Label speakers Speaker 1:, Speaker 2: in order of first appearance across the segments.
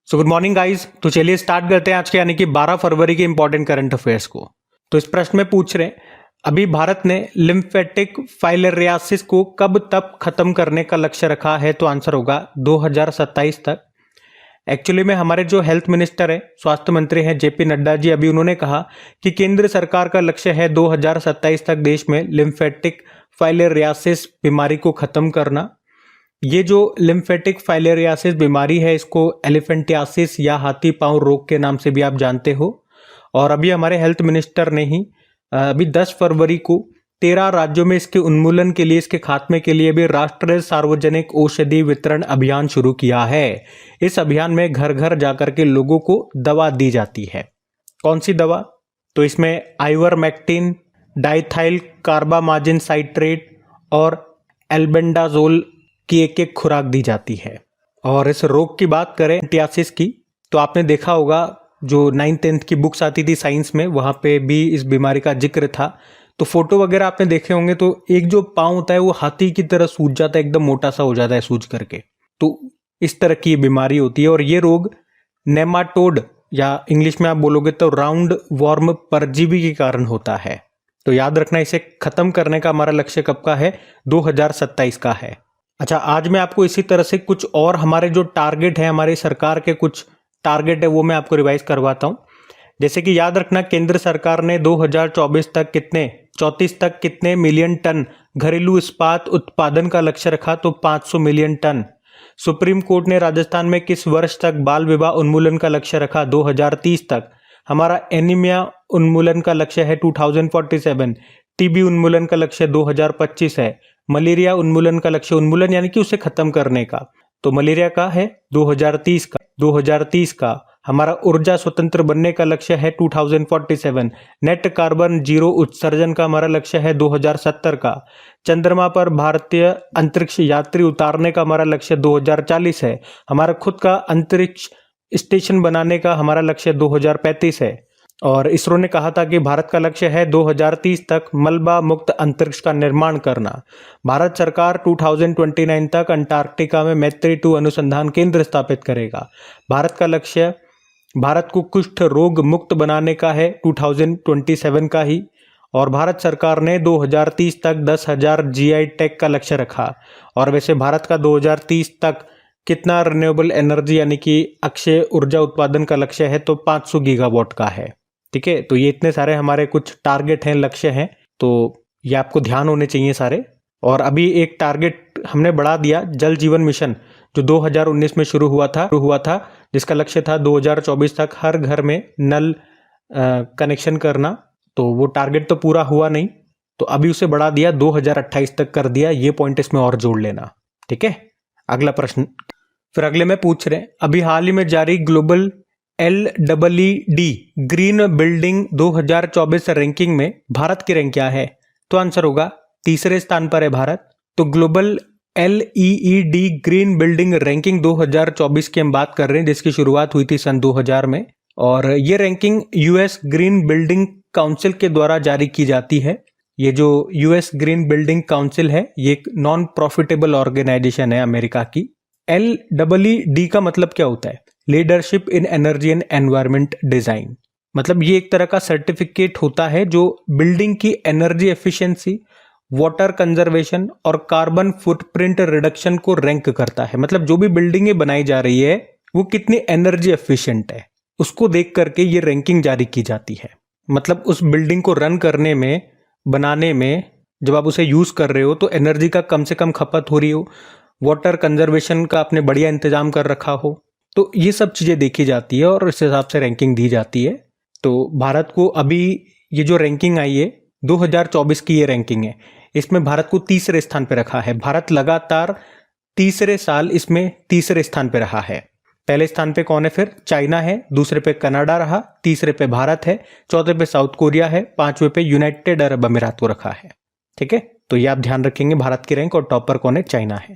Speaker 1: So good morning guys. तो चलिए start करते हैं आज के यानी कि 12 फरवरी के इंपॉर्टेंट करंट अफेयर्स को। तो इस प्रश्न में पूछ रहे हैं, अभी भारत ने लिम्फेटिक फाइलेरियासिस को कब तक खत्म करने का लक्ष्य रखा है? तो आंसर होगा 2027 तक। एक्चुअली में हमारे जो हेल्थ मिनिस्टर है, स्वास्थ्य मंत्री हैं जेपी नड्डा जी, अभी उन्होंने कहा कि केंद्र सरकार का लक्ष्य है 2027 तक देश में लिम्फेटिक फाइलेरियासिस बीमारी को खत्म करना। ये जो लिम्फेटिक फाइलेरियासिस बीमारी है, इसको एलिफेंटियासिस या हाथी पांव रोग के नाम से भी आप जानते हो। और अभी हमारे हेल्थ मिनिस्टर ने ही अभी 10 फरवरी को 13 राज्यों में इसके उन्मूलन के लिए, इसके खात्मे के लिए भी राष्ट्रीय सार्वजनिक औषधि वितरण अभियान शुरू किया है। इस अभियान में घर घर जाकर के लोगों को दवा दी जाती है। कौन सी दवा? तो इसमें आइवरमेक्टिन, डाइथाइल कार्बामाजिन साइट्रेट और एल्बेंडाजोल की एक खुराक दी जाती है। और इस रोग की बात करें एलिफेंटियासिस की, तो आपने देखा होगा जो 9th 10th की बुक्स आती थी साइंस में, वहाँ पे भी इस बीमारी का जिक्र था। तो फोटो वगैरह आपने देखे होंगे, तो एक जो पाँव होता है वो हाथी की तरह सूज जाता है, एकदम मोटा सा हो जाता है सूज करके। तो इस तरह की बीमारी होती है और ये रोग नेमाटोड या इंग्लिश में आप बोलोगे तो राउंड वॉर्म परजीवी के कारण होता है। तो याद रखना, इसे खत्म करने का हमारा लक्ष्य कब का है? 2027 का है। अच्छा, आज मैं आपको इसी तरह से कुछ और हमारे जो टारगेट है, हमारी सरकार के कुछ टारगेट है, वो मैं आपको रिवाइज करवाता हूँ। जैसे कि याद रखना, केंद्र सरकार ने 2024 तक कितने मिलियन टन घरेलू इस्पात उत्पादन का लक्ष्य रखा? तो 500 मिलियन टन। सुप्रीम कोर्ट ने राजस्थान में किस वर्ष तक बाल विवाह उन्मूलन का लक्ष्य रखा? 2030 तक। हमारा एनीमिया उन्मूलन का लक्ष्य है 2047। टीबी उन्मूलन का लक्ष्य 2025 है। मलेरिया उन्मूलन का लक्ष्य, उन्मूलन यानी कि उसे खत्म करने का, तो मलेरिया का है 2030 का। हमारा ऊर्जा स्वतंत्र बनने का लक्ष्य है 2047। नेट कार्बन जीरो उत्सर्जन का हमारा लक्ष्य है 2070 का। चंद्रमा पर भारतीय अंतरिक्ष यात्री उतारने का हमारा लक्ष्य 2040 है। हमारा खुद का अंतरिक्ष स्टेशन बनाने का हमारा लक्ष्य 2035 है। और इसरो ने कहा था कि भारत का लक्ष्य है 2030 तक मलबा मुक्त अंतरिक्ष का निर्माण करना। भारत सरकार 2029 तक अंटार्कटिका में मैत्री 2 अनुसंधान केंद्र स्थापित करेगा। भारत का लक्ष्य भारत को कुष्ठ रोग मुक्त बनाने का है 2027 का ही। और भारत सरकार ने 2030 तक 10,000 GI टैग का लक्ष्य रखा। और वैसे भारत का 2030 तक कितना रिन्यूएबल एनर्जी यानी कि अक्षय ऊर्जा उत्पादन का लक्ष्य है? तो 500 गीगावाट का है। ठीक है, तो ये इतने सारे हमारे कुछ टारगेट हैं, लक्ष्य हैं, तो ये आपको ध्यान होने चाहिए सारे। और अभी एक टारगेट हमने बढ़ा दिया, जल जीवन मिशन, जो 2019 में शुरू हुआ था, जिसका लक्ष्य था 2024 तक हर घर में नल कनेक्शन करना। तो वो टारगेट तो पूरा हुआ नहीं, तो अभी उसे बढ़ा दिया, 2028 तक कर दिया। ये पॉइंट इसमें और जोड़ लेना। ठीक है, अगला प्रश्न। फिर अगले में पूछ रहे हैं, अभी हाल ही में जारी global LEED green building 2024 ranking में भारत की रैंक क्या है? तो आंसर होगा 3रे स्थान पर है भारत। तो global LEED green building ranking 2024 की हम बात कर रहे हैं, जिसकी शुरुआत हुई थी सन 2000 में। और ये ranking US green building council के द्वारा जारी की जाती है। ये जो US ग्रीन बिल्डिंग काउंसिल है, ये एक नॉन प्रॉफिटेबल ऑर्गेनाइजेशन है अमेरिका की। LEED का मतलब क्या होता है? Leadership in energy and environment design. मतलब ये एक तरह का सर्टिफिकेट होता है जो बिल्डिंग की एनर्जी एफिशिएंसी, वाटर कंजर्वेशन और कार्बन फुटप्रिंट रिडक्शन को रैंक करता है। मतलब जो भी बिल्डिंगें बनाई जा रही है वो कितनी एनर्जी एफिशिएंट है, उसको देख करके ये रैंकिंग जारी की जाती है। मतलब उस बिल्डिंग को रन करने में, बनाने में, जब आप उसे यूज कर रहे हो तो एनर्जी का कम से कम खपत हो रही हो, वाटर कंजर्वेशन का आपने बढ़िया इंतजाम कर रखा हो, तो ये सब चीज़ें देखी जाती है और इस हिसाब से रैंकिंग दी जाती है। तो भारत को अभी ये जो रैंकिंग आई है 2024 की, ये रैंकिंग है, इसमें भारत को 3रे स्थान पर रखा है। भारत लगातार 3रे साल इसमें 3रे स्थान पर रहा है। पहले स्थान पे कौन है? फिर चाइना है, दूसरे पे कनाडा रहा, तीसरे पे भारत है, चौथे पे साउथ कोरिया है, 5वें पे यूनाइटेड अरब अमीरात को रखा है। ठीक है, तो ये आप ध्यान रखेंगे भारत की रैंक। और टॉपर कौन है? चाइना है।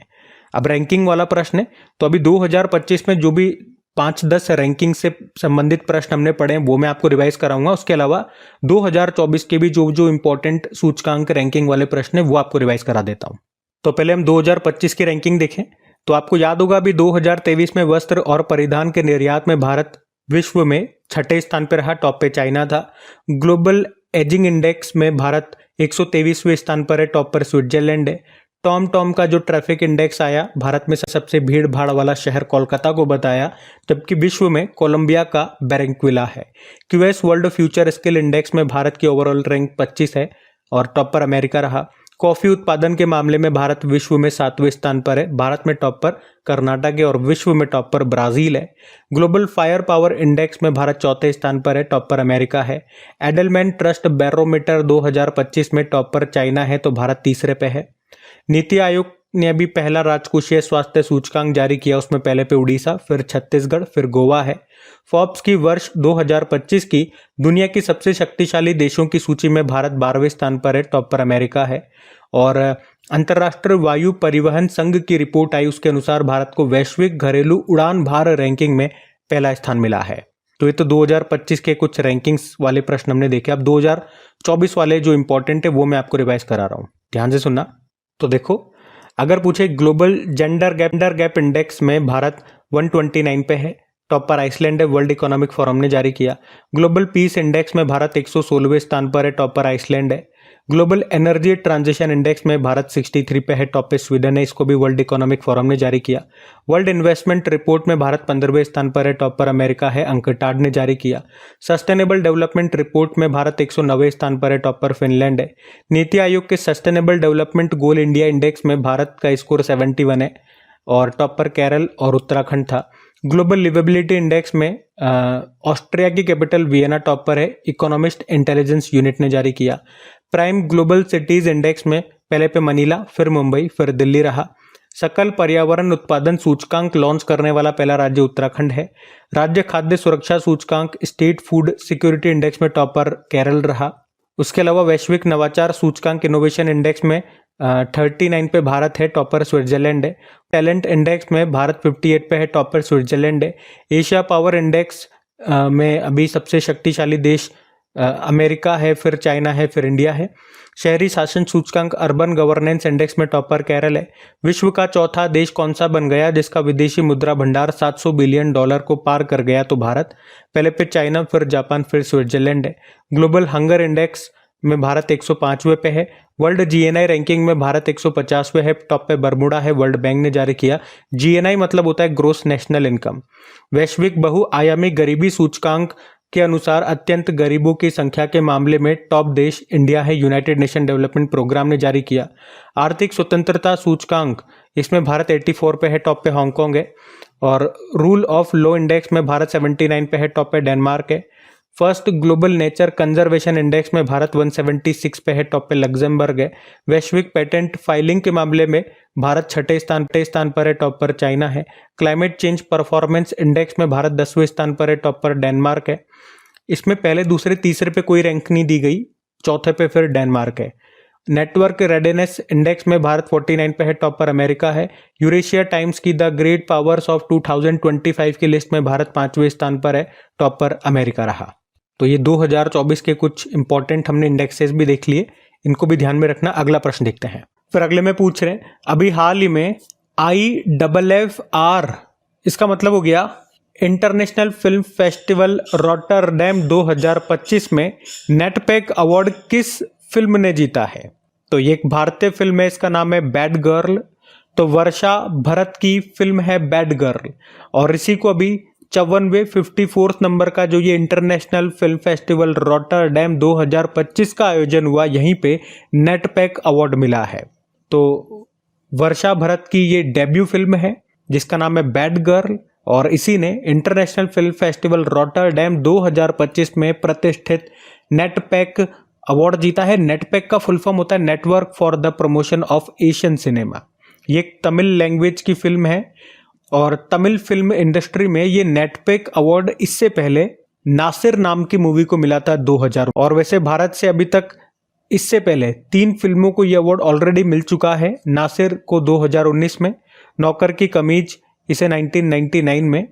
Speaker 1: अब रैंकिंग वाला प्रश्न है, तो अभी 2025 में जो भी 5-10 रैंकिंग से संबंधित प्रश्न हमने पढ़े हैं वो मैं आपको रिवाइज कराऊंगा। उसके अलावा 2024 के भी जो इंपॉर्टेंट सूचकांक रैंकिंग वाले प्रश्न है वो आपको रिवाइज करा देता हूं। तो पहले हम 2025 की रैंकिंग देखें। तो आपको याद होगा अभी 2023 में वस्त्र और परिधान के निर्यात में भारत विश्व में छठे स्थान पर रहा, टॉप पे चाइना था। ग्लोबल एजिंग इंडेक्स में भारत 123वें स्थान पर है, टॉप पर स्विट्जरलैंड है। टॉम का जो ट्रैफिक इंडेक्स आया, भारत में सबसे भीड़ भाड़ वाला शहर कोलकाता को बताया, जबकि विश्व में कोलंबिया का बैरंक्विला है। QS world future skill index में भारत की ओवरऑल रैंक 25 है और टॉप पर अमेरिका रहा। कॉफी उत्पादन के मामले में भारत विश्व में 7वें स्थान पर है, भारत में टॉप पर कर्नाटक है और विश्व में टॉप पर ब्राजील है। ग्लोबल फायर पावर इंडेक्स में भारत चौथे स्थान पर है, टॉप पर अमेरिका है। एडलमैन ट्रस्ट बैरोमीटर 2025 में टॉप पर चाइना है तो भारत तीसरे पे है। नीति आयोग ने अभी पहला राजकोषीय स्वास्थ्य सूचकांक जारी किया, उसमें पहले पे उड़ीसा, फिर छत्तीसगढ़, फिर गोवा है। फोर्ब्स की वर्ष 2025 की दुनिया की सबसे शक्तिशाली देशों की सूची में भारत 12वें स्थान पर है, टॉप पर अमेरिका है। और अंतर्राष्ट्रीय वायु परिवहन संघ की रिपोर्ट आई, उसके अनुसार भारत को वैश्विक घरेलू उड़ान भार रैंकिंग में पहला स्थान मिला है। तो ये तो 2025 के कुछ रैंकिंग्स वाले प्रश्न हमने देखे। अब 2024 वाले जो इंपॉर्टेंट है वो मैं आपको रिवाइज करा रहा हूँ, ध्यान से सुनना। तो देखो, अगर पूछे ग्लोबल जेंडर गैप इंडेक्स में भारत 129 पे है, टॉप पर आइसलैंड है, वर्ल्ड इकोनॉमिक फोरम ने जारी किया। ग्लोबल पीस इंडेक्स में भारत 116वें स्थान पर है, टॉप पर आइसलैंड है। ग्लोबल एनर्जी ट्रांजिशन इंडेक्स में भारत 63 पे है, टॉप पे स्वीडन है, इसको भी वर्ल्ड इकोनॉमिक फोरम ने जारी किया। वर्ल्ड इन्वेस्टमेंट रिपोर्ट में भारत 15वें स्थान पर है, टॉप पर अमेरिका है, अंकटाड ने जारी किया। सस्टेनेबल डेवलपमेंट रिपोर्ट में भारत 109वें स्थान पर है, टॉप पर फिनलैंड है। नीति आयोग के sustainable development goal India index में भारत का स्कोर 71 है और टॉप पर केरल और उत्तराखंड था। ग्लोबल लिवेबिलिटी इंडेक्स में ऑस्ट्रिया की कैपिटल वियना टॉप पर है, इकोनॉमिस्ट इंटेलिजेंस यूनिट ने जारी किया। प्राइम ग्लोबल सिटीज इंडेक्स में पहले पे मनीला, फिर मुंबई, फिर दिल्ली रहा। सकल पर्यावरण उत्पादन सूचकांक लॉन्च करने वाला पहला राज्य उत्तराखंड है। राज्य खाद्य सुरक्षा सूचकांक स्टेट फूड सिक्योरिटी इंडेक्स में टॉप पर केरल रहा। उसके अलावा वैश्विक नवाचार सूचकांक इनोवेशन इंडेक्स में 39 पे भारत है, टॉप पर स्विट्जरलैंड है। टैलेंट इंडेक्स में भारत 58 पे है, टॉप पर स्विट्जरलैंड है। एशिया पावर इंडेक्स में अभी सबसे शक्तिशाली देश अमेरिका है, फिर चाइना है, फिर इंडिया है। शहरी शासन सूचकांक अर्बन गवर्नेंस इंडेक्स में टॉप पर केरल है। विश्व का चौथा देश कौन सा बन गया जिसका विदेशी मुद्रा भंडार $700 बिलियन को पार कर गया? तो भारत। पहले पे चाइना, फिर जापान, फिर स्विट्जरलैंड है। ग्लोबल हंगर इंडेक्स में भारत 105वें पे है। वर्ल्ड जीएनआई रैंकिंग में भारत 150वें है, टॉप पे बरमूडा है, वर्ल्ड बैंक ने जारी किया। जीएनआई मतलब होता है ग्रोस नेशनल इनकम। वैश्विक बहुआयामी गरीबी सूचकांक के अनुसार अत्यंत गरीबों की संख्या के मामले में टॉप देश इंडिया है, यूनाइटेड नेशन डेवलपमेंट प्रोग्राम ने जारी किया। आर्थिक स्वतंत्रता सूचकांक, इसमें भारत 84 पे है, टॉप पे हांगकांग है। और रूल ऑफ लॉ इंडेक्स में भारत 79 पे है, टॉप पे डेनमार्क है। First global nature conservation index में भारत 176 पे है, टॉप पे लग्जमबर्ग है। वैश्विक पेटेंट फाइलिंग के मामले में भारत छठे स्थान पर है, टॉप पर चाइना है। क्लाइमेट चेंज परफॉर्मेंस इंडेक्स में भारत 10वें स्थान पर है, टॉप पर डेनमार्क है। इसमें पहले, दूसरे, तीसरे पे कोई रैंक नहीं दी गई, चौथे पे फिर डेनमार्क है। नेटवर्क रेडीनेस इंडेक्स में भारत 49 पे है, टॉप पर अमेरिका है। यूरेशिया टाइम्स की द ग्रेट पावर्स ऑफ 2025 की लिस्ट में भारत 5वें स्थान पर है, टॉप पर अमेरिका रहा। तो ये 2024 के कुछ इंपॉर्टेंट हमने इंडेक्सेस भी देख लिए, इनको भी ध्यान में रखना। अगला प्रश्न देखते हैं। फिर अगले में पूछ रहे हैं, अभी हाल ही में IFFR, इसका मतलब हो गया इंटरनेशनल फिल्म फेस्टिवल रॉटरडैम 2025 में नेटपैक अवार्ड किस फिल्म ने जीता है? तो ये एक भारतीय फिल्म है, इसका नाम है बैड गर्ल। तो वर्षा भरत की फिल्म है बैड गर्ल और इसी को अभी 54 नंबर का जो ये इंटरनेशनल फिल्म फेस्टिवल रॉटरडैम 2025 का आयोजन हुआ, यहीं पे नेटपैक अवार्ड मिला है। तो वर्षा भरत की ये डेब्यू फिल्म है जिसका नाम है बैड गर्ल और इसी ने इंटरनेशनल फिल्म फेस्टिवल रॉटरडैम 2025 में प्रतिष्ठित नेटपैक अवार्ड जीता है। नेटपैक का फुल फॉर्म होता है network for the promotion of Asian cinema. ये एक तमिल लैंग्वेज की फिल्म है और तमिल फिल्म इंडस्ट्री में ये नेटपैक अवार्ड इससे पहले नासिर नाम की मूवी को मिला था 2000। और वैसे भारत से अभी तक इससे पहले 3 फिल्मों को ये अवार्ड ऑलरेडी मिल चुका है। नासिर को 2019 में, नौकर की कमीज इसे 1999 में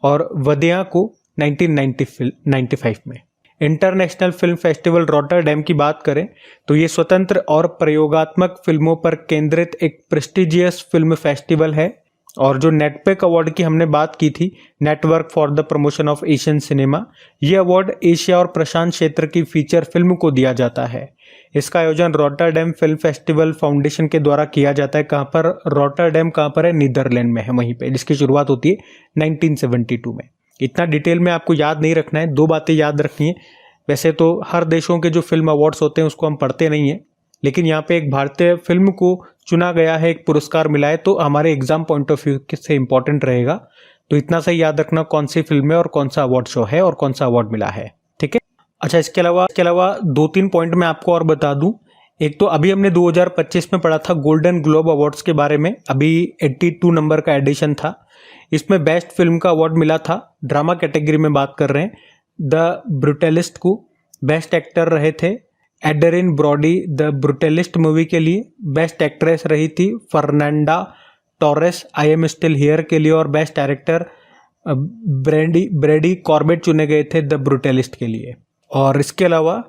Speaker 1: और वदिया को 1995 में। इंटरनेशनल फिल्म फेस्टिवल रॉटरडैम की बात करें तो ये स्वतंत्र और प्रयोगात्मक फिल्मों पर केंद्रित एक प्रेस्टिजियस फिल्म फेस्टिवल है और जो नेटपेक अवार्ड की हमने बात की थी, network for the promotion of Asian cinema, ये अवार्ड एशिया और प्रशांत क्षेत्र की फीचर फिल्म को दिया जाता है। इसका आयोजन रॉटरडैम फिल्म फेस्टिवल फाउंडेशन के द्वारा किया जाता है। कहाँ पर? रॉटरडैम कहाँ पर है? नीदरलैंड में है, वहीं पे, जिसकी शुरुआत होती है 1972 में। इतना डिटेल में आपको याद नहीं रखना है, 2 बातें याद रखनी है। वैसे तो हर देशों के जो फिल्म अवार्ड्स होते हैं उसको हम पढ़ते नहीं हैं, लेकिन यहाँ पे एक भारतीय फिल्म को चुना गया है, एक पुरस्कार मिला है, तो हमारे एग्जाम पॉइंट ऑफ व्यू से इंपॉर्टेंट रहेगा। तो इतना सही याद रखना कौन सी फिल्म है और कौन सा अवार्ड शो है और कौन सा अवार्ड मिला है, ठीक है। अच्छा, इसके अलावा 2-3 पॉइंट मैं आपको और बता दूं। एक तो अभी हमने 2025 में पढ़ा था गोल्डन ग्लोब अवार्ड्स के बारे में, अभी 82 नंबर का एडिशन था। इसमें बेस्ट फिल्म का अवार्ड मिला था, ड्रामा कैटेगरी में बात कर रहे हैं, द ब्रूटलिस्ट को। बेस्ट एक्टर रहे थे एडरिन ब्रॉडी द ब्रूटलिस्ट मूवी के लिए। बेस्ट एक्ट्रेस रही थी Fernanda Torres I am still here के लिए। और बेस्ट डायरेक्टर ब्रेडी कॉर्बेट चुने गए थे द ब्रूटलिस्ट के लिए। और इसके अलावा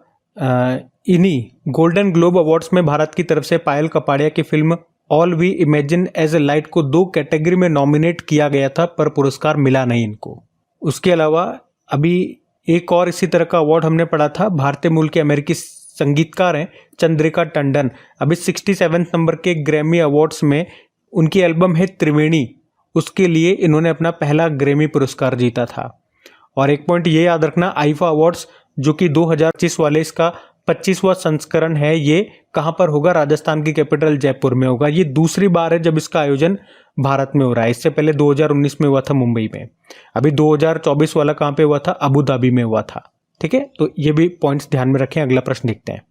Speaker 1: इन्हीं गोल्डन ग्लोब अवार्ड्स में भारत की तरफ से पायल कपाड़िया की film all we imagine as a light को 2 कैटेगरी में नॉमिनेट किया गया था, पर पुरस्कार मिला नहीं इनको। उसके अलावा अभी एक और इसी तरह का अवार्ड हमने पढ़ा था, भारतीय मूल के अमेरिकी संगीतकार हैं चंद्रिका टंडन। अभी 67 नंबर के ग्रैमी अवार्ड्स में उनकी एल्बम है त्रिवेणी, उसके लिए इन्होंने अपना पहला ग्रैमी पुरस्कार जीता था। और एक पॉइंट ये याद रखना, आईफा अवार्ड्स जो कि 2025 वाले इसका 25वां संस्करण है, ये कहाँ पर होगा? राजस्थान की कैपिटल जयपुर में होगा। ये दूसरी बार है जब इसका आयोजन भारत में हो रहा है। इससे पहले 2019 में हुआ था मुंबई में, अभी 2024 वाला कहाँ पे हुआ था? अबू धाबी में हुआ था, ठीक है। तो ये भी पॉइंट्स ध्यान में रखें। अगला प्रश्न देखते हैं।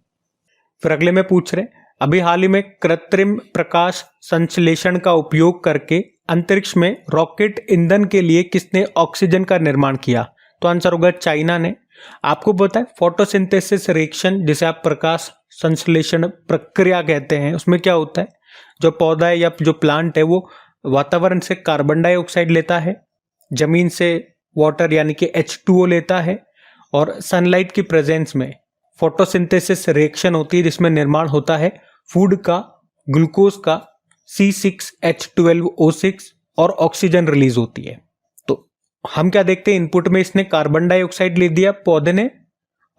Speaker 1: फिर अगले में पूछ रहे, अभी हाल ही में कृत्रिम प्रकाश संश्लेषण का उपयोग करके अंतरिक्ष में रॉकेट ईंधन के लिए किसने ऑक्सीजन का निर्माण किया? तो आंसर होगा चाइना ने। आपको पता है फोटोसिंथेसिस रिएक्शन, जिसे आप प्रकाश संश्लेषण प्रक्रिया कहते हैं, उसमें क्या होता है? जो पौधा है या जो प्लांट है वो वातावरण से कार्बन डाइऑक्साइड लेता है, जमीन से वाटर यानी कि H2O लेता है, और सनलाइट की प्रेजेंस में फोटोसिंथेसिस रिएक्शन होती है जिसमें निर्माण होता है फूड का, ग्लूकोज का, C6H12O6 और ऑक्सीजन रिलीज होती है। तो हम क्या देखते हैं? इनपुट में इसने कार्बन डाइऑक्साइड ले दिया पौधे ने,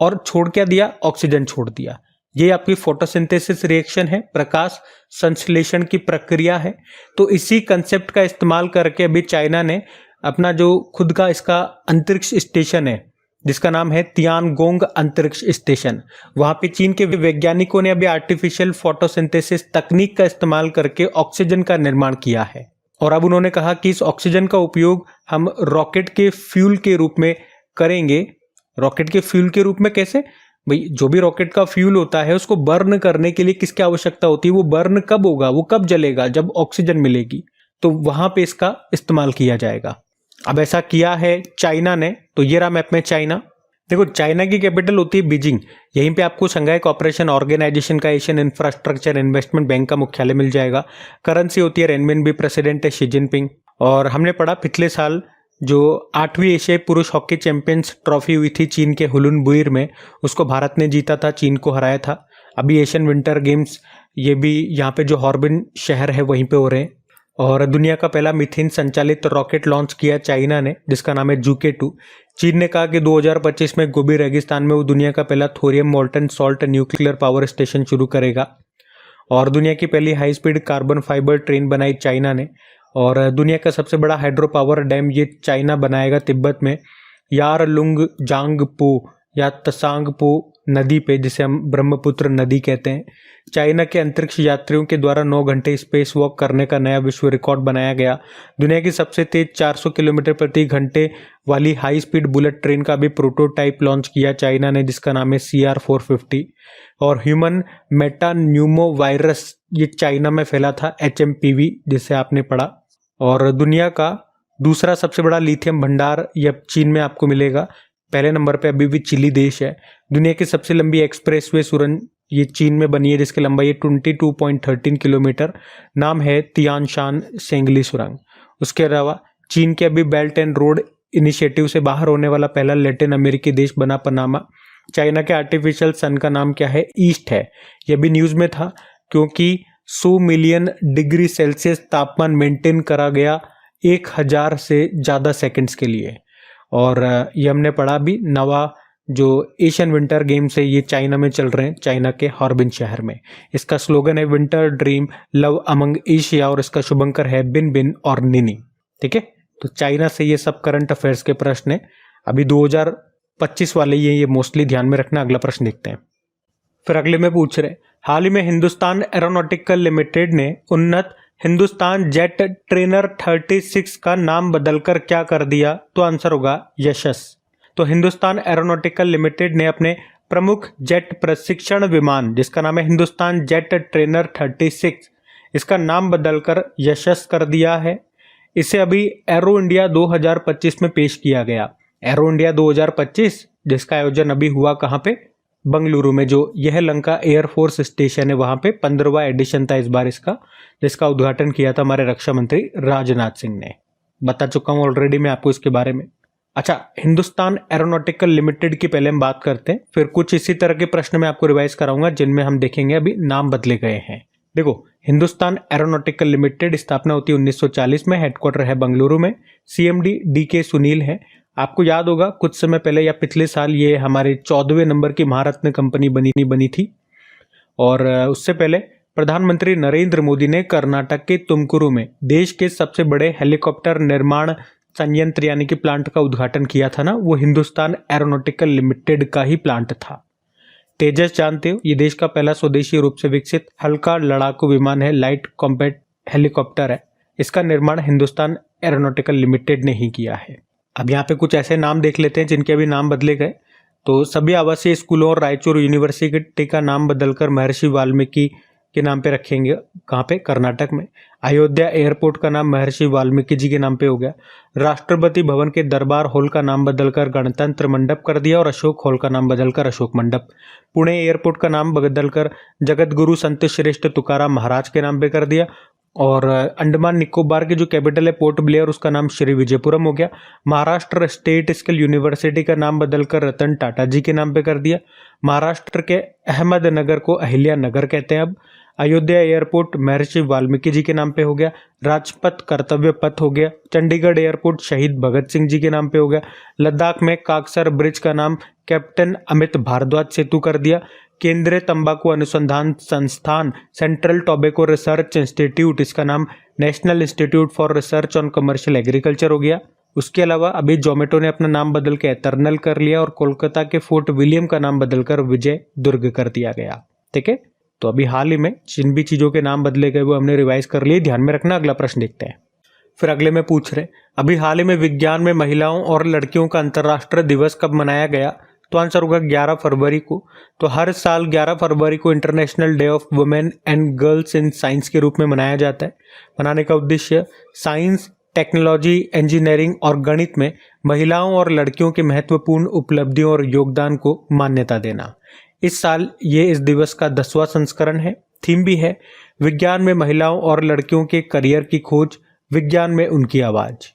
Speaker 1: और छोड़ क्या दिया? ऑक्सीजन छोड़ दिया। ये आपकी फोटोसिंथेसिस रिएक्शन है, प्रकाश संश्लेषण की प्रक्रिया है। तो इसी कंसेप्ट का इस्तेमाल करके अभी चाइना ने अपना जो खुद का इसका अंतरिक्ष स्टेशन है, जिसका नाम है तियानगोंग अंतरिक्ष स्टेशन, वहां पे चीन के वैज्ञानिकों ने अभी आर्टिफिशियल फोटोसिंथेसिस तकनीक का इस्तेमाल करके ऑक्सीजन का निर्माण किया है। और अब उन्होंने कहा कि इस ऑक्सीजन का उपयोग हम रॉकेट के फ्यूल के रूप में करेंगे। रॉकेट के फ्यूल के रूप में कैसे? भाई, जो भी रॉकेट का फ्यूल होता है उसको बर्न करने के लिए किसकी आवश्यकता होती है? वो बर्न कब होगा, वो कब जलेगा? जब ऑक्सीजन मिलेगी, तो वहां पे इसका इस्तेमाल किया जाएगा। अब ऐसा किया है चाइना ने। तो ये रहा मैप में चाइना। देखो, चाइना की कैपिटल होती है बीजिंग। यहीं पे आपको शंघाई कोऑपरेशन ऑर्गेनाइजेशन का एशियन इंफ्रास्ट्रक्चर इन्वेस्टमेंट बैंक का मुख्यालय मिल जाएगा। करेंसी होती है रेनमिनबी, प्रेसिडेंट है शी जिनपिंग। और हमने पढ़ा पिछले साल जो 8वीं एशियाई पुरुष हॉकी चैंपियंस ट्रॉफी हुई थी चीन के हुलुनबुइर में, उसको भारत ने जीता था, चीन को हराया था। अभी एशियन विंटर गेम्स ये भी यहाँ पे जो हॉर्बिन शहर है वहीं पे हो रहे हैं। और दुनिया का पहला मीथेन संचालित रॉकेट लॉन्च किया चाइना ने, जिसका नाम है जुके-2। चीन ने कहा कि 2025 में गोबी रेगिस्तान में वो दुनिया का पहला thorium molten salt nuclear power station शुरू करेगा। और दुनिया की पहली high speed carbon fibre train बनाई चाइना ने। और दुनिया का सबसे बड़ा हाइड्रो पावर डैम ये चाइना बनाएगा तिब्बत में, यारलुंग जांगपो या तसांगपो नदी पे, जिसे हम ब्रह्मपुत्र नदी कहते हैं। चाइना के अंतरिक्ष यात्रियों के द्वारा 9 घंटे स्पेस वॉक करने का नया विश्व रिकॉर्ड बनाया गया। दुनिया की सबसे तेज 400 किलोमीटर प्रति घंटे वाली हाई स्पीड बुलेट ट्रेन का भी प्रोटोटाइप लॉन्च किया चाइना ने, जिसका नाम है CR450। और ह्यूमन मेटान्यूमो वायरस ये चाइना में फैला था, HMPV, जिसे आपने पढ़ा। और दुनिया का दूसरा सबसे बड़ा लिथियम भंडार यह चीन में आपको मिलेगा। पहले नंबर पे अभी भी चिली देश है। दुनिया की सबसे लंबी एक्सप्रेसवे सुरंग ये चीन में बनी है, जिसकी लंबाई है 22.13 किलोमीटर। नाम है तियानशान सेंगली सुरंग। उसके अलावा चीन के अभी बेल्ट एंड रोड इनिशिएटिव से बाहर होने वाला पहला लैटिन अमेरिकी देश बना पनामा। चाइना के आर्टिफिशियल सन का नाम क्या है? ईस्ट है। यह भी न्यूज़ में था क्योंकि 100 मिलियन डिग्री सेल्सियस तापमान मेंटेन करा गया 1000 से ज़्यादा सेकंड्स के लिए। और ये हमने पढ़ा भी, नवा जो एशियन विंटर गेम्स है ये चाइना में चल रहे हैं, चाइना के हार्बिन शहर में। इसका स्लोगन है winter dream love among Asia और इसका शुभंकर है बिन बिन और निनी। ठीक है, तो चाइना से ये सब करंट अफेयर्स के प्रश्न है। अभी 2025 वाले ये मोस्टली ध्यान में रखना। अगला प्रश्न देखते हैं। फिर अगले में पूछ रहे, हाल ही में हिंदुस्तान एरोनॉटिकल लिमिटेड ने उन्नत हिंदुस्तान जेट ट्रेनर 36 का नाम बदलकर क्या कर दिया? तो आंसर होगा यशस। तो हिंदुस्तान एरोनॉटिकल लिमिटेड ने अपने प्रमुख जेट प्रशिक्षण विमान जिसका नाम है हिंदुस्तान जेट ट्रेनर 36, इसका नाम बदलकर यशस कर दिया है। इसे अभी एरो इंडिया 2025 में पेश किया गया। एरो इंडिया 2025 जिसका आयोजन अभी हुआ कहाँ पे? बंगलुरु में, जो यह लंका एयरफोर्स स्टेशन है वहां पे 15वां एडिशन था इस बार इसका, जिसका उद्घाटन किया था हमारे रक्षा मंत्री राजनाथ सिंह ने। बता चुका हूं ऑलरेडी मैं आपको इसके बारे में। अच्छा, हिंदुस्तान एरोनॉटिकल लिमिटेड की पहले हम बात करते हैं, फिर कुछ इसी तरह के प्रश्न मैं आपको रिवाइज कराऊंगा जिनमें हम देखेंगे अभी नाम बदले गए हैं। देखो, हिंदुस्तान एरोनॉटिकल लिमिटेड स्थापना होती है 1940 में, हेडक्वार्टर है बंगलुरु में, सीएमडी DK सुनील है। आपको याद होगा कुछ समय पहले या पिछले साल ये हमारे 14वें नंबर की महारत्न कंपनी बनी थी। और उससे पहले प्रधानमंत्री नरेंद्र मोदी ने कर्नाटक के तुमकुरु में देश के सबसे बड़े हेलीकॉप्टर निर्माण संयंत्र यानी कि प्लांट का उद्घाटन किया था ना, वो हिंदुस्तान एरोनॉटिकल लिमिटेड का ही प्लांट था। तेजस जानते हो, ये देश का पहला स्वदेशी रूप से विकसित हल्का लड़ाकू विमान है, लाइट कॉम्बैट हेलीकॉप्टर है। इसका निर्माण हिंदुस्तान एरोनॉटिकल लिमिटेड ने ही किया है। अब यहाँ पे कुछ ऐसे नाम देख लेते हैं जिनके अभी नाम बदले गए। तो सभी आवासीय स्कूलों और रायचूर यूनिवर्सिटी का नाम बदलकर महर्षि वाल्मीकि के नाम पे रखेंगे। कहाँ पे? कर्नाटक में। अयोध्या एयरपोर्ट का नाम महर्षि वाल्मीकि जी के नाम पे हो गया। राष्ट्रपति भवन के दरबार हॉल का नाम बदलकर गणतंत्र मंडप कर दिया और अशोक हॉल का नाम बदलकर अशोक मंडप। पुणे एयरपोर्ट का नाम बदलकर जगत गुरु संत श्रेष्ठ तुकाराम महाराज के नाम पे कर दिया। और अंडमान निकोबार की जो कैपिटल है पोर्ट ब्लेयर, उसका नाम श्री विजयपुरम हो गया। महाराष्ट्र स्टेट स्किल यूनिवर्सिटी का नाम बदलकर रतन टाटा जी के नाम पे कर दिया। महाराष्ट्र के अहमदनगर को अहिल्या नगर कहते हैं अब। अयोध्या एयरपोर्ट महर्षि वाल्मीकि जी के नाम पे हो गया। राजपथ कर्तव्य पथ हो गया। चंडीगढ़ एयरपोर्ट शहीद भगत सिंह जी के नाम पे हो गया। लद्दाख में काकसर ब्रिज का नाम कैप्टन अमित भारद्वाज सेतु कर दिया। केंद्रीय तंबाकू अनुसंधान संस्थान सेंट्रल टोबैको रिसर्च इंस्टीट्यूट, इसका नाम national institute for research on commercial agriculture हो गया। उसके अलावा अभी जोमेटो ने अपना नाम बदल के एटर्नल कर लिया और कोलकाता के फोर्ट विलियम का नाम बदलकर विजय दुर्ग कर दिया गया। ठीक है, तो अभी हाल ही में जिन भी चीजों के नाम बदले गए वो हमने रिवाइज कर लिए, ध्यान में रखना। अगला प्रश्न देखते हैं। फिर अगले में पूछ रहे, अभी हाल ही में विज्ञान में महिलाओं और लड़कियों का अंतर्राष्ट्रीय दिवस कब मनाया गया? तो आंसर होगा 11 फरवरी को। तो हर साल 11 फरवरी को international day of women and girls in science के रूप में मनाया जाता है। मनाने का उद्देश्य साइंस, टेक्नोलॉजी, इंजीनियरिंग और गणित में महिलाओं और लड़कियों की महत्वपूर्ण उपलब्धियों और योगदान को मान्यता देना। इस साल ये इस दिवस का 10वां संस्करण है। थीम भी है विज्ञान में महिलाओं और लड़कियों के करियर की खोज, विज्ञान में उनकी आवाज।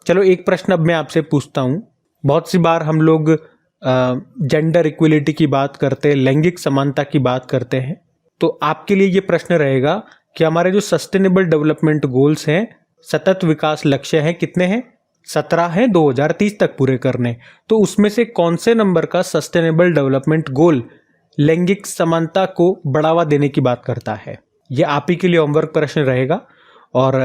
Speaker 1: चलो एक प्रश्न अब मैं आपसे पूछता हूँ। बहुत सी बार हम लोग जेंडर इक्वलिटी की बात करते हैं, लैंगिक समानता की बात करते हैं। तो आपके लिए ये प्रश्न रहेगा कि हमारे जो सस्टेनेबल डेवलपमेंट गोल्स हैं, सतत विकास लक्ष्य हैं, कितने हैं? 17 हैं 2030 तक पूरे करने। तो उसमें से कौन से नंबर का सस्टेनेबल डेवलपमेंट गोल लैंगिक समानता को बढ़ावा देने की बात करता है? ये आप ही के लिए होमवर्क प्रश्न रहेगा। और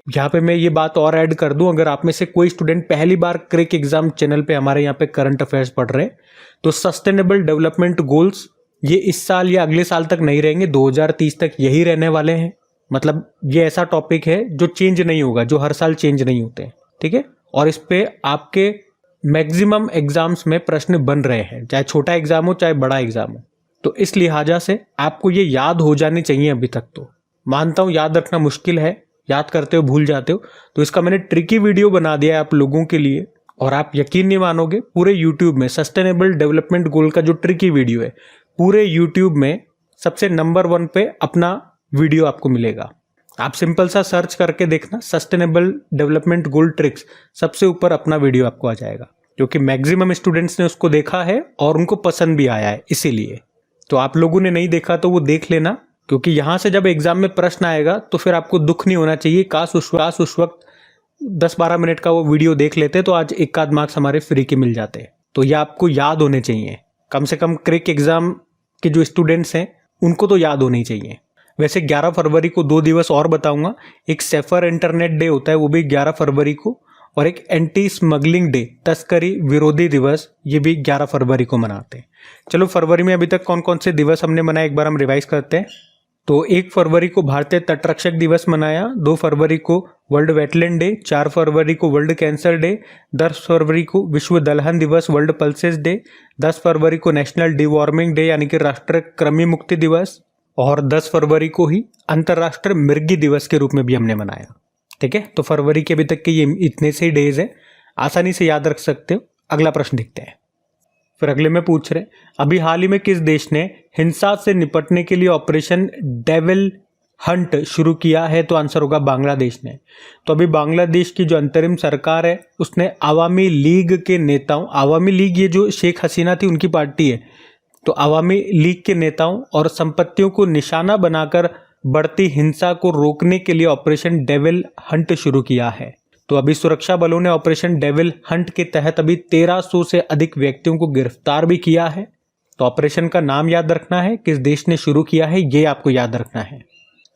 Speaker 1: यहाँ पे मैं ये बात और ऐड कर दूं, अगर आप में से कोई स्टूडेंट पहली बार क्रिक एग्जाम चैनल पे हमारे यहाँ पे करंट अफेयर्स पढ़ रहे हैं, तो सस्टेनेबल डेवलपमेंट गोल्स ये इस साल या अगले साल तक नहीं रहेंगे, 2030 तक यही रहने वाले हैं। मतलब ये ऐसा टॉपिक है जो चेंज नहीं होगा, जो हर साल चेंज नहीं होते। ठीक है, और इस पे आपके मैक्सिमम एग्जाम्स में प्रश्न बन रहे हैं, चाहे छोटा एग्जाम हो चाहे बड़ा एग्जाम हो। तो इस लिहाजा से आपको ये याद हो जानी चाहिए। अभी तक तो मानता हूँ याद रखना मुश्किल है, याद करते हो भूल जाते हो, तो इसका मैंने ट्रिकी वीडियो बना दिया है आप लोगों के लिए। और आप यकीन नहीं मानोगे, पूरे यूट्यूब में सस्टेनेबल डेवलपमेंट गोल का जो ट्रिकी वीडियो है, पूरे यूट्यूब में सबसे नंबर 1 पे अपना वीडियो आपको मिलेगा। आप सिंपल सा सर्च करके देखना, सस्टेनेबल डेवलपमेंट गोल ट्रिक्स, सबसे ऊपर अपना वीडियो आपको आ जाएगा, क्योंकि मैक्सिमम स्टूडेंट्स ने उसको देखा है और उनको पसंद भी आया है इसीलिए। तो आप लोगों ने नहीं देखा तो वो देख लेना, क्योंकि यहाँ से जब एग्जाम में प्रश्न आएगा तो फिर आपको दुख नहीं होना चाहिए, काश उस वक्त 10-12 मिनट का वो वीडियो देख लेते तो आज एक आध मार्क्स हमारे फ्री के मिल जाते। तो ये आपको याद होने चाहिए, कम से कम क्रिक एग्जाम के जो स्टूडेंट्स हैं उनको तो याद होनी चाहिए। वैसे 11 फरवरी को 2 दिवस और बताऊंगा, एक सेफर इंटरनेट डे होता है वो भी 11 फरवरी को, और एक एंटी स्मगलिंग डे, तस्करी विरोधी दिवस, ये भी 11 फरवरी को मनाते हैं। चलो फरवरी में अभी तक कौन कौन से दिवस हमने मनाए एक बार हम रिवाइज करते हैं। तो 1 फरवरी को भारतीय तटरक्षक दिवस मनाया, 2 फरवरी को वर्ल्ड वेटलैंड डे, 4 फरवरी को वर्ल्ड कैंसर डे, 10 फरवरी को विश्व दलहन दिवस वर्ल्ड पल्सेस डे, 10 फरवरी को नेशनल डिवॉर्मिंग डे यानी कि राष्ट्रीय कृमि मुक्ति दिवस, और 10 फरवरी को ही अंतर्राष्ट्रीय मृगी दिवस के रूप में भी हमने मनाया। ठीक है, तो फरवरी के अभी तक के ये इतने से डेज हैं, आसानी से याद रख सकते हो। अगला प्रश्न देखते हैं। फिर अगले में पूछ रहे अभी हाल ही में किस देश ने हिंसा से निपटने के लिए ऑपरेशन डेविल हंट शुरू किया है? तो आंसर होगा बांग्लादेश ने। तो अभी बांग्लादेश की जो अंतरिम सरकार है उसने आवामी लीग के नेताओं, आवामी लीग ये जो शेख हसीना थी उनकी पार्टी है, तो आवामी लीग के नेताओं और संपत्तियों को निशाना बनाकर बढ़ती हिंसा को रोकने के लिए ऑपरेशन डेविल हंट शुरू किया है। तो अभी सुरक्षा बलों ने ऑपरेशन डेविल हंट के तहत अभी 1300 से अधिक व्यक्तियों को गिरफ्तार भी किया है। तो ऑपरेशन का नाम याद रखना है, किस देश ने शुरू किया है ये आपको याद रखना है।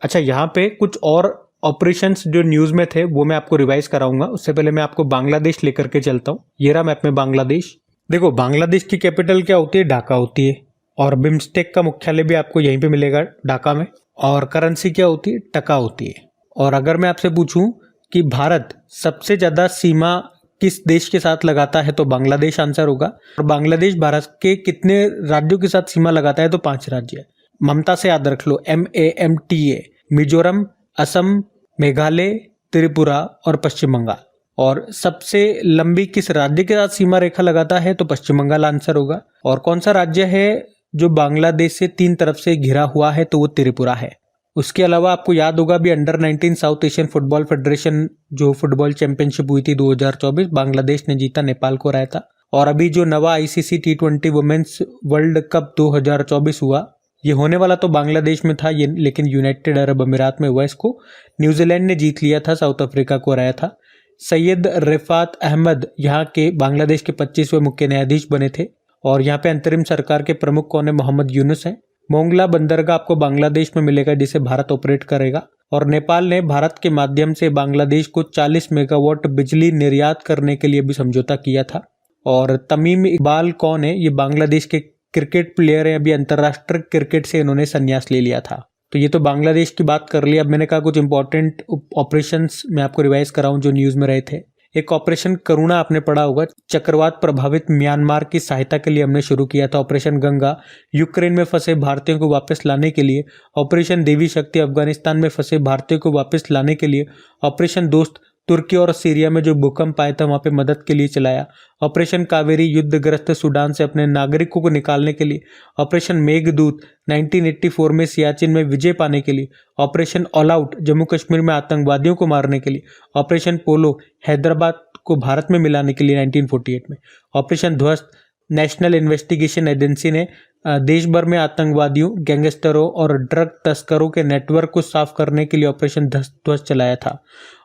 Speaker 1: अच्छा, यहाँ पे कुछ और ऑपरेशंस जो न्यूज में थे वो मैं आपको रिवाइज कराऊंगा, उससे पहले मैं आपको बांग्लादेश लेकर के चलता हूँ। ये रहा मैप में बांग्लादेश। देखो बांग्लादेश की कैपिटल क्या होती है? ढाका होती है, और बिम्स्टेक का मुख्यालय भी आपको यहीं पे मिलेगा ढाका में, और करेंसी क्या होती है? टका होती है। और अगर मैं आपसे पूछूं कि भारत सबसे ज्यादा सीमा किस देश के साथ लगाता है तो बांग्लादेश आंसर होगा। और बांग्लादेश भारत के कितने राज्यों के साथ सीमा लगाता है? तो 5 राज्य है। ममता से याद रख लो, MAMTA, मिजोरम, असम, मेघालय, त्रिपुरा और पश्चिम बंगाल। और सबसे लंबी किस राज्य के साथ सीमा रेखा लगाता है? तो पश्चिम बंगाल आंसर होगा। और कौन सा राज्य है जो बांग्लादेश से 3 तरफ से घिरा हुआ है? तो वो त्रिपुरा है। उसके अलावा आपको याद होगा भी under 19 south Asian football federation जो फुटबॉल चैंपियनशिप हुई थी 2024, बांग्लादेश ने जीता, नेपाल को हराया था। और अभी जो नवा ICC T20 women's world cup 2024 हुआ, ये होने वाला तो बांग्लादेश में था ये, लेकिन यूनाइटेड अरब अमीरात में हुआ। इसको न्यूजीलैंड ने जीत लिया था, साउथ अफ्रीका को हराया था। सैयद रिफात अहमद यहाँ के बांग्लादेश के 25वें मुख्य न्यायाधीश बने थे। और यहाँ पे अंतरिम सरकार के प्रमुख कौन है? मोहम्मद यूनुस हैं। मोंगला बंदरगाह आपको बांग्लादेश में मिलेगा जिसे भारत ऑपरेट करेगा। और नेपाल ने भारत के माध्यम से बांग्लादेश को 40 मेगावाट बिजली निर्यात करने के लिए भी समझौता किया था। और तमीम इकबाल कौन है? ये बांग्लादेश के क्रिकेट प्लेयर हैं, अभी अंतर्राष्ट्रीय क्रिकेट से इन्होंने संन्यास ले लिया था। तो ये तो बांग्लादेश की बात कर ली। अब मैंने कहा कुछ इंपॉर्टेंट ऑपरेशंस मैं आपको रिवाइज कराऊं जो न्यूज में रहे थे। एक ऑपरेशन करुणा आपने पढ़ा होगा, चक्रवात प्रभावित म्यांमार की सहायता के लिए हमने शुरू किया था। ऑपरेशन गंगा, यूक्रेन में फंसे भारतीयों को वापस लाने के लिए। ऑपरेशन देवी शक्ति, अफगानिस्तान में फंसे भारतीयों को वापस लाने के लिए। ऑपरेशन दोस्त, तुर्की और सीरिया में जो भूकंप आया था वहां पे मदद के लिए चलाया। ऑपरेशन कावेरी, युद्धग्रस्त सूडान से अपने नागरिकों को निकालने के लिए। ऑपरेशन मेघदूत, 1984 में सियाचिन में विजय पाने के लिए। Operation all out, Jammu Kashmir में आतंकवादियों को मारने के लिए। ऑपरेशन पोलो, हैदराबाद को भारत में मिलाने के लिए 1948 में। ऑपरेशन ध्वस्त, नेशनल इन्वेस्टिगेशन एजेंसी ने देश भर में आतंकवादियों, गैंगस्टरों और ड्रग तस्करों के नेटवर्क को साफ करने के लिए ऑपरेशन ध्वस्त चलाया था।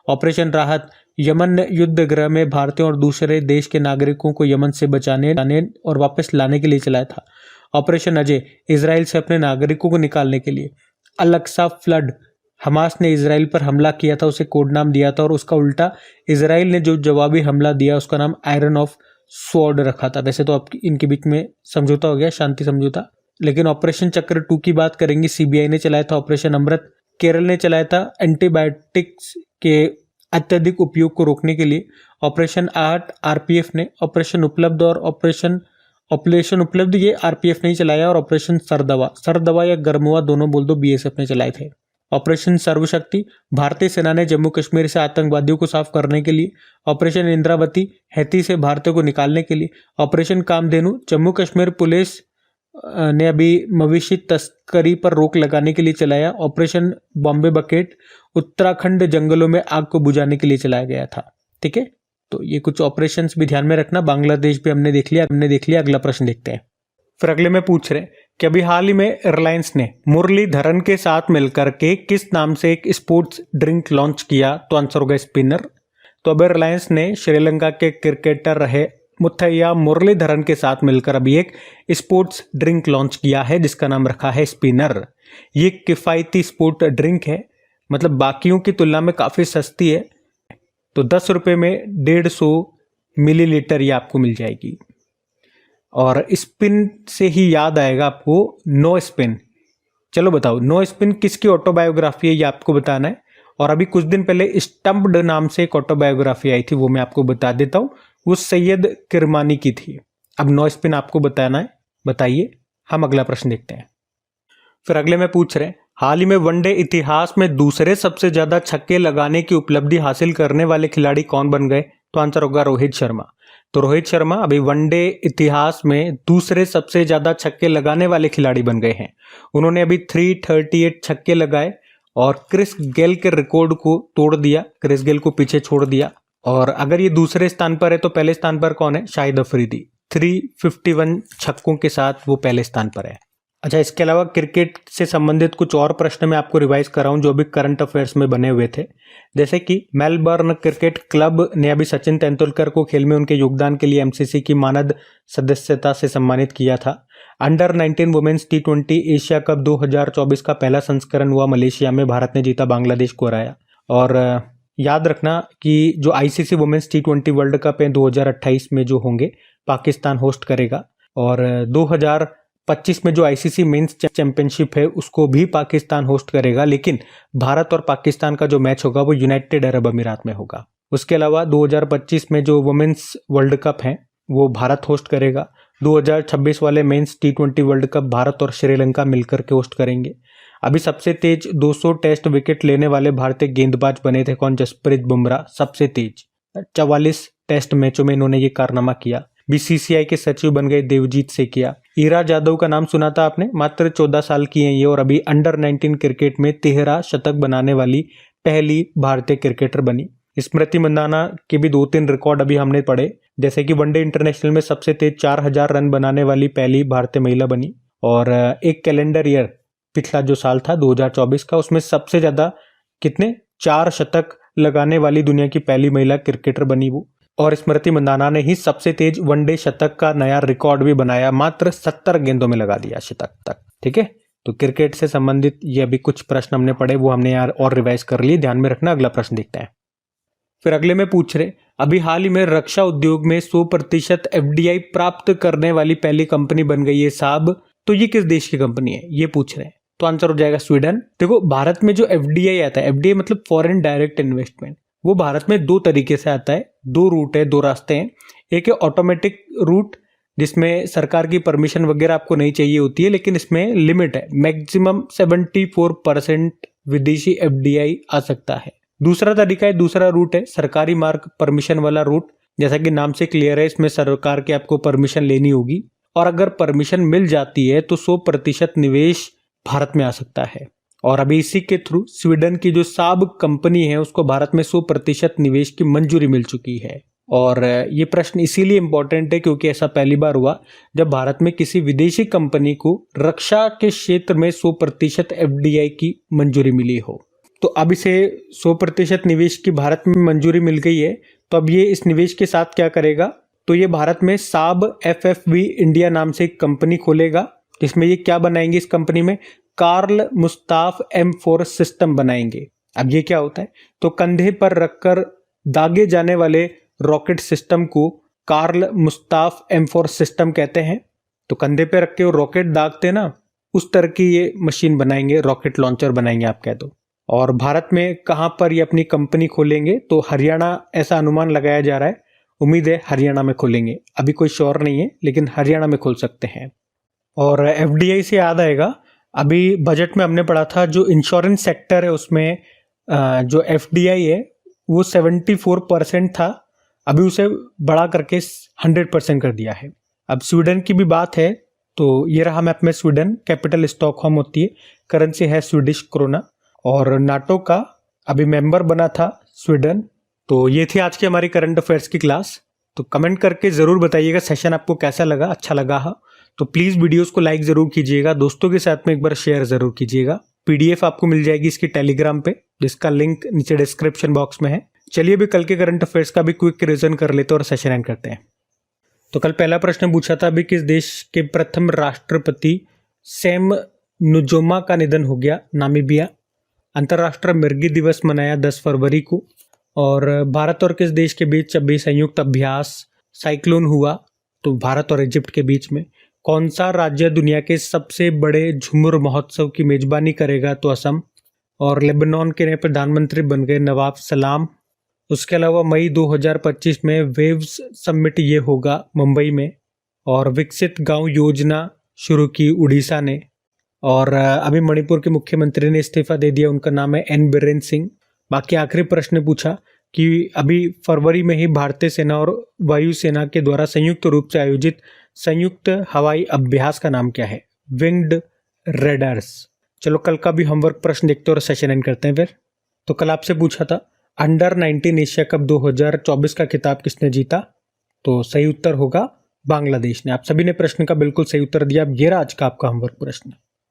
Speaker 1: ऑपरेशन राहत, यमन युद्ध गृह में भारतीयों और दूसरे देश के नागरिकों को यमन से बचाने और वापस लाने के लिए चलाया था। ऑपरेशन अजय, इजराइल से अपने नागरिकों को निकालने के लिए। अल-अक्सा फ्लड, हमास ने इजराइल पर हमला किया था, उसे कोड नाम दिया था, और उसका उल्टा इजराइल ने जो जवाबी हमला दिया उसका नाम आयरन ऑफ स्वॉर्ड रखा था। वैसे तो आप इनके बीच में समझौता हो गया, शांति समझौता। लेकिन ऑपरेशन चक्र 2 की बात करेंगे, CBI ने चलाया था। ऑपरेशन अमृत, केरल ने चलाया था एंटीबायोटिक्स के अत्यधिक उपयोग को रोकने के लिए। ऑपरेशन 8 RPF ने। ऑपरेशन उपलब्ध और ऑपरेशन उपलब्ध ये RPF ने चलाया। और ऑपरेशन सरदवा या गर्मवा दोनों बोल दो, BSF ने चलाए थे। ऑपरेशन सर्वशक्ति, भारतीय सेना ने जम्मू कश्मीर से आतंकवादियों को साफ करने के लिए। ऑपरेशन इंद्रावती, हैती से भारतीयों को निकालने के लिए। ऑपरेशन कामधेनु, जम्मू कश्मीर पुलिस ने अभी मवेशी तस्करी पर रोक लगाने के लिए चलाया। ऑपरेशन बॉम्बे बकेट, उत्तराखंड जंगलों में आग को बुझाने के लिए चलाया गया था। ठीक है, तो ये कुछ ऑपरेशंस भी ध्यान में रखना। बांग्लादेश भी हमने देख लिया। अगला प्रश्न देखते हैं। फिर अगले में पूछ रहे कि अभी हाल ही में रिलायंस ने मुरलीधरन के साथ मिलकर के किस नाम से एक स्पोर्ट्स ड्रिंक लॉन्च किया? तो आंसर होगा स्पिनर। तो अभी रिलायंस ने श्रीलंका के क्रिकेटर रहे मुथैया मुरलीधरन के साथ मिलकर अभी एक स्पोर्ट्स ड्रिंक लॉन्च किया है जिसका नाम रखा है स्पिनर। ये किफ़ायती स्पोर्ट ड्रिंक है, मतलब बाकियों की तुलना में काफ़ी सस्ती है। तो 10 रुपये में 150 मिलीलीटर ये आपको मिल जाएगी। और स्पिन से ही याद आएगा आपको नो स्पिन। चलो बताओ नो स्पिन किसकी ऑटोबायोग्राफी है, ये आपको बताना है। और अभी कुछ दिन पहले स्टम्प्ड नाम से एक ऑटोबायोग्राफी आई थी, वो मैं आपको बता देता हूँ। वो सैयद किरमानी की थी। अब नो स्पिन आपको बताना है, बताइए। हम अगला प्रश्न देखते हैं। फिर अगले में पूछ रहे हैं, हाल ही में वनडे इतिहास में दूसरे सबसे ज्यादा छक्के लगाने की उपलब्धि हासिल करने वाले खिलाड़ी कौन बन गए? तो आंसर होगा रोहित शर्मा। तो रोहित शर्मा अभी वनडे इतिहास में दूसरे सबसे ज्यादा छक्के लगाने वाले खिलाड़ी बन गए हैं। उन्होंने अभी 338 छक्के लगाए और क्रिस गेल के रिकॉर्ड को तोड़ दिया, क्रिस गेल को पीछे छोड़ दिया। और अगर ये दूसरे स्थान पर है तो पहले स्थान पर कौन है? शाहिद अफरीदी। 351 छक्कों के साथ वो पहले स्थान पर है। अच्छा, इसके अलावा क्रिकेट से संबंधित कुछ और प्रश्न मैं आपको रिवाइज कर रहा हूँ जो अभी करंट अफेयर्स में बने हुए थे। जैसे कि मेलबर्न क्रिकेट क्लब ने अभी सचिन तेंदुलकर को खेल में उनके योगदान के लिए एमसीसी की मानद सदस्यता से सम्मानित किया था। Under 19 women's T20 Asia cup 2024 का पहला संस्करण हुआ मलेशिया में, भारत ने जीता, बांग्लादेश को हराया। और याद रखना कि जो ICC women's T20 world cup है 2028 में जो होंगे, पाकिस्तान होस्ट करेगा। और 2025 में जो आईसीसी मेंस चैंपियनशिप है उसको भी पाकिस्तान होस्ट करेगा, लेकिन भारत और पाकिस्तान का जो मैच होगा वो यूनाइटेड अरब अमीरात में होगा। उसके अलावा 2025 में जो वुमेन्स वर्ल्ड कप है वो भारत होस्ट करेगा। 2026 वाले mains T20 world cup Bharat और श्रीलंका मिलकर के होस्ट करेंगे। अभी सबसे तेज 200 टेस्ट विकेट लेने वाले भारतीय गेंदबाज बने थे कौन? जसप्रीत बुमराह। सबसे तेज 44 टेस्ट मैचों में इन्होंने ये कारनामा किया। बीसीसीआई के सचिव बन गए देवजीत सेकिया। ईरा जादव का नाम सुना था आपने, मात्र 14 साल की हैं ये और अभी अंडर 19 क्रिकेट में 13 शतक बनाने वाली पहली भारतीय क्रिकेटर बनी। स्मृति मंदाना के भी 2-3 रिकॉर्ड अभी हमने पढ़े, जैसे कि वनडे इंटरनेशनल में सबसे तेज 4000 रन बनाने वाली पहली भारतीय महिला बनी। और एक कैलेंडर ईयर पिछला जो साल था 2024 का, उसमें सबसे ज्यादा कितने 4 शतक लगाने वाली दुनिया की पहली महिला क्रिकेटर बनी वो। और स्मृति मंदाना ने ही सबसे तेज वनडे शतक का नया रिकॉर्ड भी बनाया, मात्र 70 गेंदों में लगा दिया शतक तक। ठीक है, तो क्रिकेट से संबंधित ये अभी कुछ प्रश्न हमने पढ़े, वो हमने यार और रिवाइज कर लिए, ध्यान में रखना। अगला प्रश्न देखते हैं। फिर अगले में पूछ रहे, अभी हाल ही में रक्षा उद्योग में 100% एफडीआई प्राप्त करने वाली पहली कंपनी बन गई है साहब। तो ये किस देश की कंपनी है ये पूछ रहे हैं। तो आंसर हो जाएगा स्वीडन। देखो, भारत में जो एफडीआई आता है, एफडीआई मतलब फॉरेन डायरेक्ट इन्वेस्टमेंट, वो भारत में 2 तरीके से आता है। 2 रूट है, 2 रास्ते हैं। एक है ऑटोमेटिक रूट, जिसमें सरकार की परमिशन वगैरह आपको नहीं चाहिए होती है, लेकिन इसमें लिमिट है, मैक्सिमम 74% विदेशी एफडीआई आ सकता है। दूसरा तरीका है, दूसरा रूट है सरकारी मार्ग परमिशन वाला रूट। जैसा कि नाम से क्लियर है, इसमें सरकार की आपको परमिशन लेनी होगी और अगर परमिशन मिल जाती है तो 100% निवेश भारत में आ सकता है। और अभी इसी के थ्रू स्वीडन की जो साब कंपनी है उसको भारत में 100% निवेश की मंजूरी मिल चुकी है। और ये प्रश्न इसीलिए इंपॉर्टेंट है क्योंकि ऐसा पहली बार हुआ जब भारत में किसी विदेशी कंपनी को रक्षा के क्षेत्र में 100% एफडीआई की मंजूरी मिली हो। तो अब इसे 100% निवेश की भारत में मंजूरी मिल गई है, तो अब ये इस निवेश के साथ क्या करेगा? तो ये भारत में साब एफएफवी इंडिया नाम से एक कंपनी खोलेगा, जिसमें ये क्या बनाएंगे? इस कंपनी में कार्ल मुस्ताफ M4 सिस्टम बनाएंगे। अब ये क्या होता है? तो कंधे पर रखकर दागे जाने वाले रॉकेट सिस्टम को कार्ल मुस्ताफ M4 सिस्टम कहते हैं। तो कंधे पे रख के वो रॉकेट दागते ना, उस तरह की ये मशीन बनाएंगे, रॉकेट लॉन्चर बनाएंगे आप कह दो। और भारत में कहाँ पर ये अपनी कंपनी खोलेंगे? तो हरियाणा, ऐसा अनुमान लगाया जा रहा है। उम्मीद है हरियाणा में खोलेंगे, अभी कोई श्योर नहीं है, लेकिन हरियाणा में खोल सकते हैं। और एफडीआई से याद आएगा, अभी बजट में हमने पढ़ा था जो इंश्योरेंस सेक्टर है उसमें जो एफडीआई है वो 74% था, अभी उसे बढ़ा करके 100% कर दिया है। अब स्वीडन की भी बात है, तो ये रहा मैप में स्वीडन, कैपिटल स्टॉकहोम होती है, करेंसी है स्वीडिश क्रोना। और नाटो का अभी मेंबर बना था स्वीडन। तो ये थी आज की हमारी करंट अफेयर्स की क्लास। तो कमेंट करके ज़रूर बताइएगा सेशन आपको कैसा लगा, अच्छा लगा हो तो प्लीज़ वीडियोस को लाइक ज़रूर कीजिएगा, दोस्तों के साथ में एक बार शेयर ज़रूर कीजिएगा। PDF आपको मिल जाएगी इसकी टेलीग्राम पे, जिसका लिंक नीचे डिस्क्रिप्शन बॉक्स में है। चलिए अभी कल के करंट अफेयर्स का भी क्विक रिवीजन कर लेते हैं और सेशन एंड करते हैं। तो कल पहला प्रश्न पूछा था अभी किस देश के प्रथम राष्ट्रपति सैम नुजोमा का निधन हो गया, नामीबिया। अंतर्राष्ट्रीय मिर्गी दिवस मनाया 10 फरवरी को। और भारत और किस देश के बीच अभी संयुक्त अभ्यास साइक्लोन हुआ, तो भारत और इजिप्ट के बीच में। कौन सा राज्य दुनिया के सबसे बड़े झूमर महोत्सव की मेजबानी करेगा, तो असम। और लेबनान के नए प्रधानमंत्री बन गए नवाब सलाम। उसके अलावा मई 2025 में वेव्स समिट ये होगा मुंबई में। और विकसित गांव योजना शुरू की उड़ीसा ने। और अभी मणिपुर के मुख्यमंत्री ने इस्तीफा दे दिया, उनका नाम है एन बीरेन सिंह। बाकी आखिरी प्रश्न पूछा कि अभी फरवरी में ही भारतीय सेना और वायुसेना के द्वारा संयुक्त रूप से आयोजित संयुक्त हवाई अभ्यास का नाम क्या है, विंग्ड रेडर्स। चलो कल का भी होमवर्क प्रश्न देखते हैं और सेशन एंड करते हैं फिर। तो कल आपसे पूछा था अंडर 19 एशिया कप 2024 का खिताब किसने जीता, तो सही उत्तर होगा बांग्लादेश ने। आप सभी ने प्रश्न का बिल्कुल सही उत्तर दिया। अब ये रहा आज का आपका होमवर्क प्रश्न।